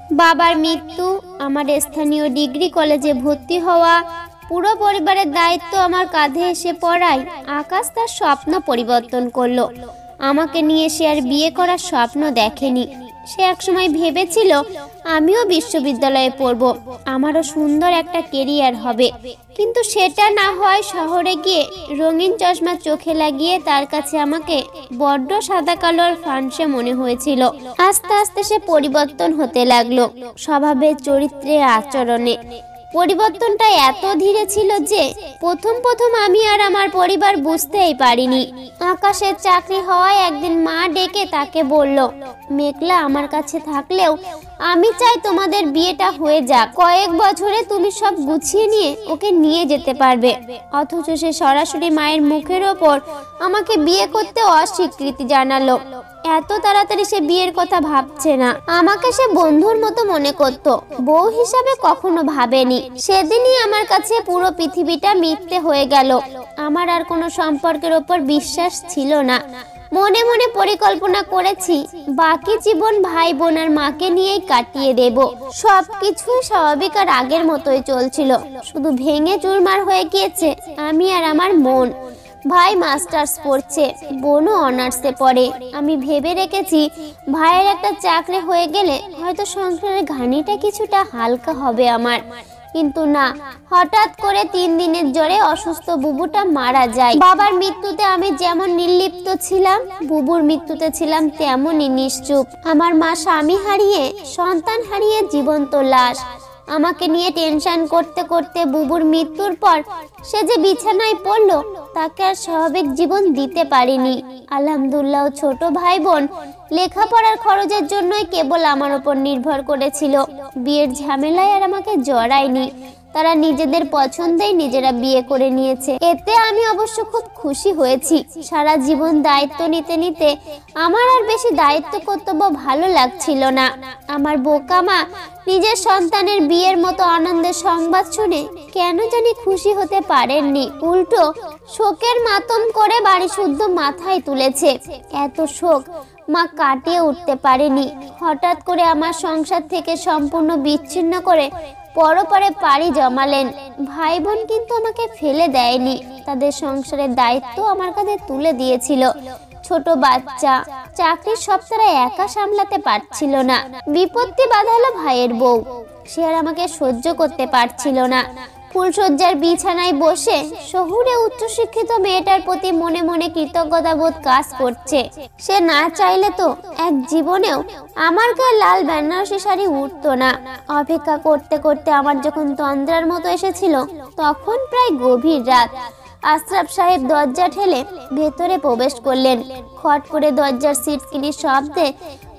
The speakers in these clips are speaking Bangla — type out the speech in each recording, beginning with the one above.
বাবার মৃত্যু, আমার স্থানীয় ডিগ্রি কলেজে ভর্তি হওয়া, পুরো পরিবারের দায়িত্ব আমার কাঁধে এসে পড়ায় আকাশ তার স্বপ্ন পরিবর্তন করলো। আমাকে নিয়ে সে আর বিয়ে করার স্বপ্ন দেখেনি। সে একসময় ভেবেছিল আমিও বিশ্ববিদ্যালয়ে পড়ব, আমারও সুন্দর একটা কেরিয়ার হবে, কিন্তু সেটা না হয় শহরে গিয়ে রঙিন চশমা চোখে লাগিয়ে তার কাছে আমাকে বড্ড সাদা কালো আর ফানসে মনে হয়েছিল। আস্তে আস্তে সে পরিবর্তন হতে লাগলো, স্বভাবে, চরিত্রে, আচরণে। পরিবর্তনটা এত ধীরে ছিল যে প্রথম আমি আর আমার পরিবার বুঝতেই পারিনি। আকাশের চাকরি হওয়ায় একদিন মা ডেকে তাকে বলল, মেঘলা আমার কাছে থাকলেও আমি চাই তোমাদের বিয়েটা হয়ে যাক, কয়েক বছরে তুমি সব গুছিয়ে নিয়ে ওকে নিয়ে যেতে পারবে। অথচ সে সরাসরি মায়ের মুখের ওপর আমাকে বিয়ে করতে অস্বীকৃতি জানালো। এত তাড়াতাড়ি সে বিয়ের কথা ভাবছে না। আমাকে সে বন্ধুর মতো মনে করত, বউ হিসাবে কখনো ভাবেনি। সেদিনই আমার কাছে পুরো পৃথিবীটা মিথ্যে হয়ে গেল। আমার আর কোনো সম্পর্কের ওপর বিশ্বাস ছিল না। মনে মনে পরিকল্পনা করেছি বাকি জীবন ভাই বোন আর মাকে নিয়েই কাটিয়ে দেব। সবকিছুই স্বাভাবিক আর আগের মতোই চলছিল, শুধু ভেঙে চুরমার হয়ে গিয়েছে আমি আর আমার মন। ভাই মাস্টার্স পড়ছে, বোনও অনার্সে পড়ে। আমি ভেবে রেখেছি ভাইয়ের একটা চাকরি হয়ে গেলে হয়তো সংসারের ঘানিটা কিছুটা হালকা হবে আমার। কিন্তু না, হঠাৎ করে 3 দিনের জ্বরে অসুস্থ বুবুটা মারা যায়। বাবার মৃত্যুতে আমি যেমন নির্লিপ্ত ছিলাম, বুবুর মৃত্যুতে ছিলাম তেমনই নিশ্চুপ। আমার মা স্বামী হারিয়ে, সন্তান হারিয়ে জীবন্ত লাশ। আমাকে নিয়ে টেনশন করতে করতে বুবুর মৃত্যুর পর সে যে বিছানায় পড়লো, তাকে আর স্বাভাবিক জীবন দিতে পারিনি। আলহামদুলিল্লাহ, ছোট ভাই বোন লেখাপড়ার খরচের জন্যই কেবল আমার উপর নির্ভর করেছিল। বিয়ের ঝামেলায় আর আমাকে জড়ায়নি। তারা নিজেদের পছন্দেই নিজেরা বিয়ে করে নিয়েছে। এতে আমি অবশ্য খুব খুশি হয়েছি। সারা জীবন দায়িত্ব নিতে নিতে আমার আর বেশি দায়িত্ব কর্তব্য ভালো লাগছিল না। আমার বোকা মা নিজের সন্তানের বিয়ের মতো আনন্দের সংবাদ শুনে কেন জানি খুশি হতে পারেননি, উল্টো শোকের মাতম করে বাড়ি শুদ্ধ মাথায় তুলেছে। এত শোক মা কাটিয়ে উঠতে পারেনি। হঠাৎ করে আমার সংসার থেকে সম্পূর্ণ বিচ্ছিন্ন করে পরপারে পাড়ি জমালেন। ভাই বোন কিন্তু আমাকে ফেলে দেয়নি, তাদের সংসারের দায়িত্ব আমার কাঁধে তুলে দিয়েছিল। ছোট বাচ্চা, চাকরির সব তারা একা সামলাতে পারছিল না। বিপত্তি বাঁধালো ভাইয়ের বউ, সে আর আমাকে সহ্য করতে পারছিল না। ফুলশয্যার বিছানায় বসে শহুরে উচ্চশিক্ষিত মেয়েটার প্রতি মনে মনে কৃতজ্ঞতা বোধ কাজ করছে। সে না চাইলে তো এক জীবনেও আমার গায়ে লাল বেনারসি শাড়ি উঠতো না। অপেক্ষা করতে করতে আমার যখন তন্দ্রার মতো এসেছিল, তখন প্রায় গভীর রাত। আশরাফ সাহেব দরজা ঠেলে ভেতরে প্রবেশ করলেন। খট করে দরজার সিটকিনির শব্দে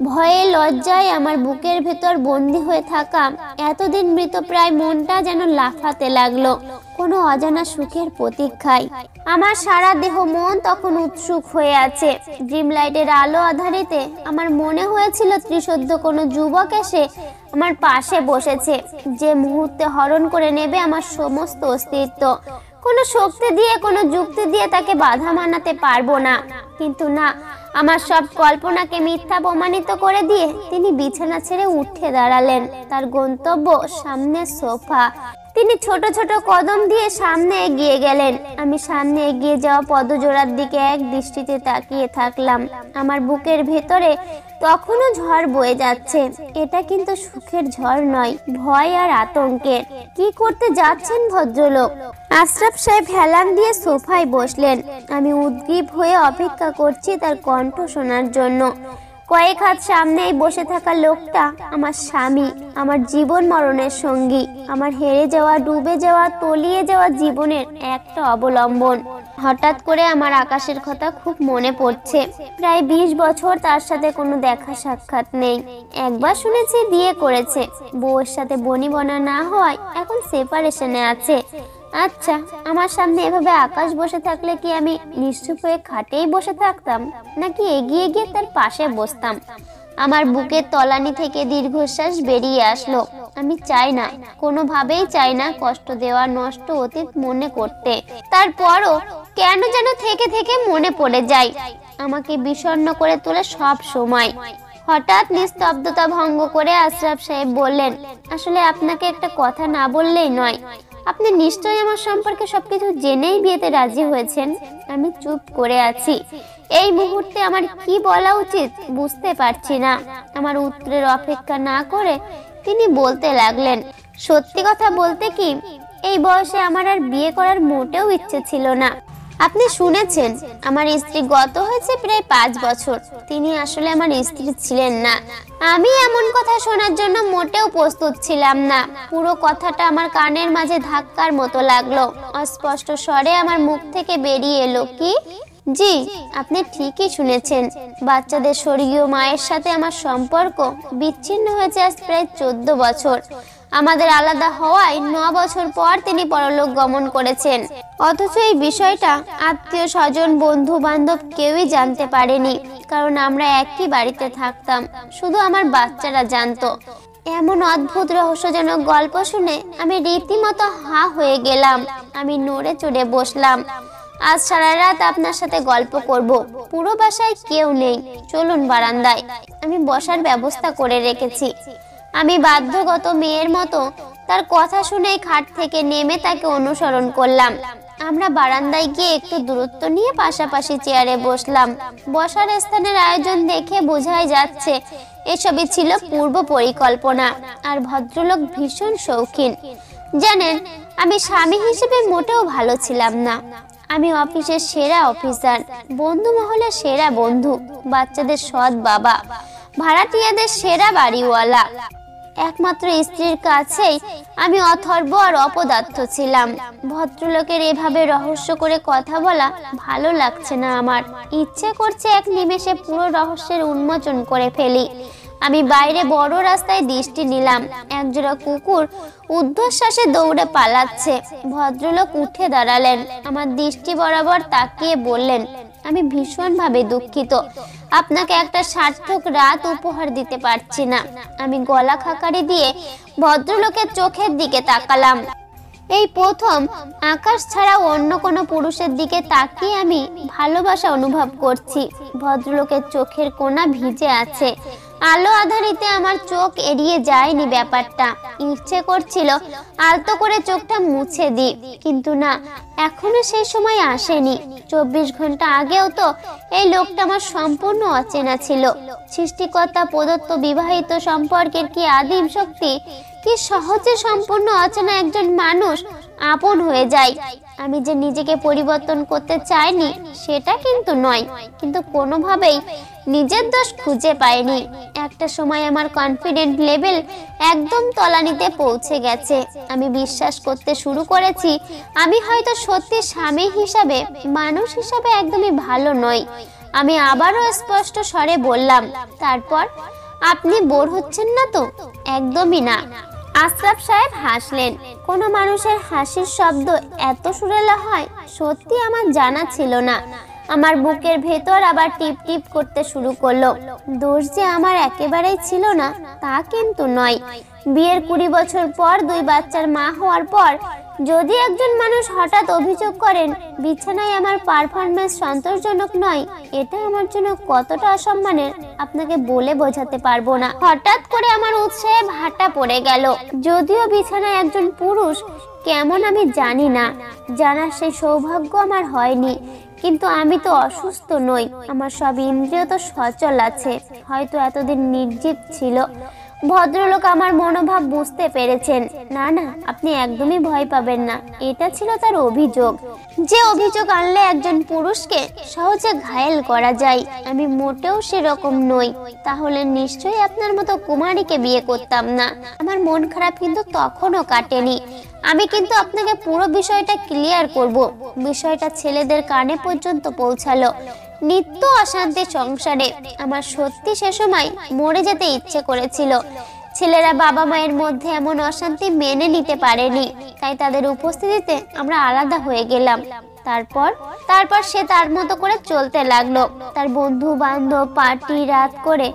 ভয়ে লজ্জায় আমার বুকের ভেতর বন্দি হয়ে থাকা এতদিন মৃতপ্রায় মনটা যেন লাফাতে লাগলো কোনো অজানা সুখের প্রতীক্ষায়। আমার সারা দেহ মন তখন উৎসুক হয়ে আছে। ড্রিম লাইটের আলো আধারিতে আমার মনে হয়েছিল ত্রিসদ্য কোনো যুবক এসে আমার পাশে বসেছে, যে মুহূর্তে হরণ করে নেবে আমার সমস্ত অস্তিত্ব। কোনো শক্তি দিয়ে, কোনো যুক্তি দিয়ে তাকে বাধা মানাতে পারবো না। কিন্তু না, আমার সব কল্পনাকে মিথ্যা প্রমাণিত করে দিয়ে তিনি বিছানা ছেড়ে উঠে দাঁড়ালেন। তার গন্তব্য সামনের সোফা। তিনি ছোট ছোট কদম দিয়ে সামনে এগিয়ে গেলেন। আমি সামনে এগিয়ে যাওয়া পদজোড়ার দিকে এক দৃষ্টিতে তাকিয়ে থাকলাম। আমার বুকের ভেতরে তখনও ঝড় বয়ে যাচ্ছে। এটা কিন্তু সুখের ঝড় নয়, ভয় আর আতঙ্কের। কি করতে যাচ্ছেন ভদ্রলোক? আশরাফ সাহেব হেলান দিয়ে সোফায় বসলেন। আমি উদ্গ্রীব হয়ে অপেক্ষা করছি তার কণ্ঠ শোনার জন্য। কয়েক হাত সামনেই বসে থাকা লোকটা আমার স্বামী, আমার জীবন মরণের সঙ্গী, আমার হেরে যাওয়া, ডুবে যাওয়া, তলিয়ে যাওয়া জীবনের একটা অবলম্বন। হঠাৎ করে আমার আকাশের কথা খুব মনে পড়ছে। প্রায় 20 বছর তার সাথে কোনো দেখা সাক্ষাৎ নেই। একবার শুনেছি বিয়ে করেছে, বউয়ের সাথে বনিবনা না হওয়ায় এখন সেপারেশনে আছে। আচ্ছা, আমার সামনে এভাবে আকাশ বসে থাকলে কি আমি নিশ্চুপ হয়ে খাটেই বসে থাকতাম, নাকি এগিয়ে গিয়ে তার পাশে বসতাম? আমার বুকের তলানি থেকে দীর্ঘশ্বাস বেরিয়ে আসলো। আমি চাই না, কোনোভাবেই চাই না কষ্ট দেওয়া নষ্ট অতীত মনে করতে। তারপরও কেন যেন থেকে থেকে মনে পড়ে যায়। আমাকে বিষণ্ণ করে তোলে সব সময়। হঠাৎ নিস্তব্ধতা ভঙ্গ করে আশরাফ সাহেব বললেন, আসলে আপনাকে একটা কথা না বললেই নয়। আপনি নিশ্চয়ই আমার সম্পর্কে সবকিছু জেনেই বিয়েতে রাজি হয়েছেন। আমি চুপ করে আছি। এই মুহূর্তে আমার কি বলা উচিত বুঝতে পারছি না। আমার উত্তরের অপেক্ষা না করে তিনি বলতে লাগলেন, সত্যি কথা বলতে কি, এই বয়সে আমার আর বিয়ে করার মোটেও ইচ্ছে ছিল না। আপনি শুনেছেন, আমার স্ত্রী গত হয়েছে প্রায় 5 বছর। তিনি আসলে আমার স্ত্রী ছিলেন না। আমি এমন কথা শোনার জন্য মোটেও প্রস্তুত ছিলাম না। পুরো কথাটা আমার কানের মাঝে ধাক্কার মতো লাগলো। অস্পষ্ট স্বরে আমার মুখ থেকে বেরিয়ে এলো, কি? জি, আপনি ঠিকই শুনেছেন। বাচ্চাদের স্বর্গীয় মায়ের সাথে আমার সম্পর্ক বিচ্ছিন্ন হয়েছে আজ প্রায় 14 বছর। আমাদের আলাদা হওয়ায় 9 বছর পর তিনি পরলোক গমন করেছেন। অথচ এই বিষয়টা আত্মীয় স্বজন বন্ধু বান্ধব কেউই জানতে পারেনি, কারণ আমরা একই বাড়িতে থাকতাম। শুধু আমার বাচ্চারা জানতো। এমন অদ্ভুত রহস্যজনক গল্প শুনে আমি রীতিমতো হা হয়ে গেলাম। আমি নড়ে চড়ে বসলাম। আজ সারা রাত আপনার সাথে গল্প করব। পুরো বাসায় কেউ নেই, চলুন বারান্দায়। আমি বসার ব্যবস্থা করে রেখেছি। আমি বাধ্যগত মেয়ের মতো তার কথা শুনে খাট থেকে নেমে তাকে অনুসরণ করলাম। আমরা বারান্দায় গিয়ে একটু দূরত্ব নিয়ে পাশাপাশি চেয়ারে বসলাম। বসার স্থানের আয়োজন দেখে বোঝাই যাচ্ছে এসবই ছিল পূর্ব পরিকল্পনা। আর ভদ্রলোক ভীষণ শৌখিন। জানেন, আমি স্বামী হিসেবে মোটেও ভালো ছিলাম না। আমি অফিসের সেরা অফিসার, বন্ধু মহলের সেরা বন্ধু, বাচ্চাদের সৎ বাবা, ভাড়াটিয়াদের সেরা বাড়িওয়ালা। একমাত্র স্ত্রীর কাছেই আমি অথর্ব আর অপদার্থ ছিলাম। ভদ্রলোকের এভাবে রহস্য করে কথা বলা ভালো লাগছে না আমার। ইচ্ছে করছে এক নিমেষে পুরো রহস্যের উন্মোচন করে ফেলি। আমি বাইরে বড় রাস্তায় দৃষ্টি নিলাম। একজোড়া কুকুর ঊর্ধ্বশ্বাসে দৌড়ে পালাচ্ছে। ভদ্রলোক উঠে দাঁড়ালেন, আমার দৃষ্টি বরাবর তাকিয়ে বললেন, আমি ভীষণভাবে দুঃখিত, আপনাকে একটা সার্থক রাত উপহার দিতে পারছি না। আমি গলা খাকারি দিয়ে ভদ্রলোকের চোখের দিকে তাকালাম। এই প্রথম আকাশ ছাড়া অন্য কোনো পুরুষের দিকে তাকিয়ে আমি ভালোবাসা অনুভব করছি। ভদ্রলোকের চোখের কোণা ভিজে আছে। আলো আধারিতে আমার চোখ এড়িয়ে যায়নি ব্যাপারটা। ইচ্ছে করছিল আলতো করে চোখটা মুছে দিই, কিন্তু না, এখনো সেই সময় আসেনি। 24 ঘন্টা আগেও তো এই লোকটা আমার সম্পূর্ণ অচেনা ছিল। সৃষ্টিকর্তা প্রদত্ত বিবাহিত সম্পর্কের কি আদিম শক্তি, কি সহজে সম্পূর্ণ অচেনা একজন মানুষ আপন হয়ে যায়। আমি যে নিজেকে পরিবর্তন করতে চাইনি সেটা কিন্তু নয়, কিন্তু কোনোভাবেই নিজের দোষ খুঁজে পাইনি। একটা সময় আমার কনফিডেন্ট লেভেল একদম তলানিতে পৌঁছে গেছে। আমি বিশ্বাস করতে শুরু করেছি আমি হয়তো সত্যি স্বামী হিসাবে, মানুষ হিসাবে একদমই ভালো নই। আমি আবারও স্পষ্ট স্বরে বললাম, তারপর আপনি বোর হচ্ছেন না তো? একদমই না। আশরাফ সাহেব হাসলেন। কোনো মানুষের হাসির শব্দ এত সুরেলা হয় সত্যি আমার জানা ছিল না। আমার বুকের ভেতর আবার টিপ টিপ করতে শুরু করলো। দোষ যে আমার একেবারেই ছিল না তা কিন্তু নয়। বিয়ের 20 বছর পর 2 বাচ্চার মা হওয়ার পর যদি একজন মানুষ হঠাৎ অভিযোগ করেন বিছানায় আমার পারফরমেন্স সন্তোষজনক নয়, এটা আমার জন্য কতটা অসম্মানের আপনাকে বলে বোঝাতে পারবো না। হঠাৎ করে আমার উৎসাহে ভাটা পড়ে গেল। যদিও বিছানায় একজন পুরুষ কেমন আমি জানি না, জানার সেই সৌভাগ্য আমার হয়নি, কিন্তু আমি তো অসুস্থ নই। আমার সব ইন্দ্রিয় তো সচল আছে, হয়তো এতদিন নির্জীব ছিল। ভদ্রলোক আমার মনোভাব বুঝতে পেরেছেন। না না, আপনি একদমই ভয় পাবেন না। এটা ছিল তার অভিযোগ, যে অভিযোগ আনলে একজন পুরুষকে সহজে ঘায়েল করা যায়। আমি মোটেও সেরকম নই। তাহলে নিশ্চয়ই আপনার মতো কুমারীকে বিয়ে করতাম না। আমার মন খারাপ কিন্তু তখনও কাটেনি। আমি কিন্তু আপনাকে পুরো বিষয়টা ক্লিয়ার করব। বিষয়টা ছেলেদের কানে পর্যন্ত পৌঁছালো। নিত্য অশান্তি সংসারে। আমার সত্যি সে সময় মরে যেতে ইচ্ছে করেছিল। ছেলেরা বাবা মায়ের মধ্যে এমন অশান্তি মেনে নিতে পারেনি, তাই তাদের উপস্থিতিতে আমরা আলাদা হয়ে গেলাম। তারপর সে তার মতো করে চলতে লাগলো। তার বন্ধু বান্ধব, পার্টি, রাত করে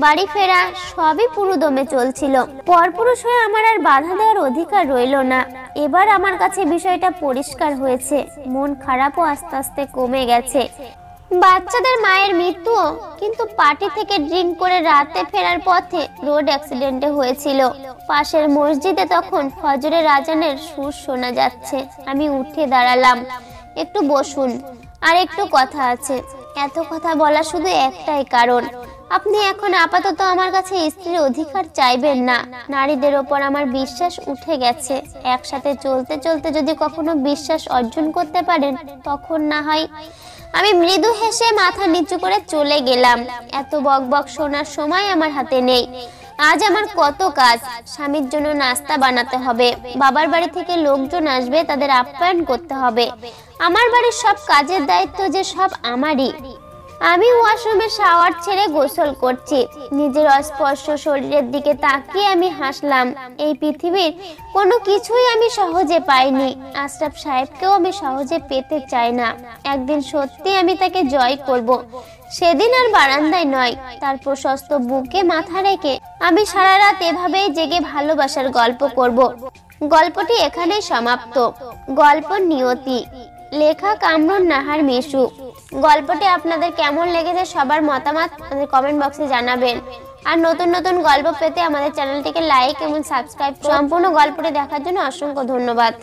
বাড়ি ফেরা সবই পুরোদমে চলছিল। পরপুরুষ হয়ে আমার আর বাধা দেওয়ার অধিকার রইল না। এবার আমার কাছে বিষয়টা পরিষ্কার হয়েছে। মন খারাপও আস্তে আস্তে কমে গেছে। বাচ্চাদের মায়ের মৃত্যু কিন্তু পার্টি থেকে ড্রিঙ্ক করে রাতে ফেরার পথে রোড অ্যাক্সিডেন্টে হয়েছিল। পাশের মসজিদে তখন ফজরের আজানের সুর শোনা যাচ্ছে। আমি উঠে দাঁড়ালাম। একটু বসুন, আর একটু কথা আছে। এত কথা বলা শুধু একটাই কারণ, আপনি এখন আপাতত আমার কাছে স্ত্রীর অধিকার চাইবেন না। নারীদের ওপর আমার বিশ্বাস উঠে গেছে। একসাথে চলতে চলতে যদি কখনো বিশ্বাস অর্জন করতে পারেন তখন না হয়। আমি মৃদু হেসে মাথা নিচু করে চলে গেলাম। এত বকবক শোনার সময় আমার হাতে নেই। আজ আমার কত কাজ। স্বামীর জন্য নাস্তা বানাতে হবে, বাবার বাড়ি থেকে লোকজন আসবে, তাদের আপ্যায়ন করতে হবে। আমার বাড়ির সব কাজের দায়িত্ব যে সব আমারই। আমি ওয়াশরুমে শাওয়ার ছেড়ে গোসল করছি। নিজের অস্পর্শ শরীরের দিকে তাকিয়ে আমি হাসলাম। এই পৃথিবীর কোনো কিছুই আমি সহজে পাইনি। আশরাফ সাহেবকেও আমি সহজে পেতে চাই না। একদিন সত্যি আমি তাকে জয় করব। সেদিন আর বারান্দায় নয়, তার প্রশস্ত বুকে মাথা রেখে আমি সারা রাত এভাবেই জেগে ভালোবাসার গল্প করব। গল্পটি এখানেই সমাপ্ত। গল্প নিয়তি, লেখা কামরুন নাহার মিশু। গল্পটি আপনাদের কেমন লেগেছে সবার মতামত আমাদের কমেন্ট বক্সে জানাবেন। আর নতুন নতুন গল্প পেতে আমাদের চ্যানেলটিকে লাইক এবং সাবস্ক্রাইব। সম্পূর্ণ গল্পটি দেখার জন্য অসংখ্য ধন্যবাদ।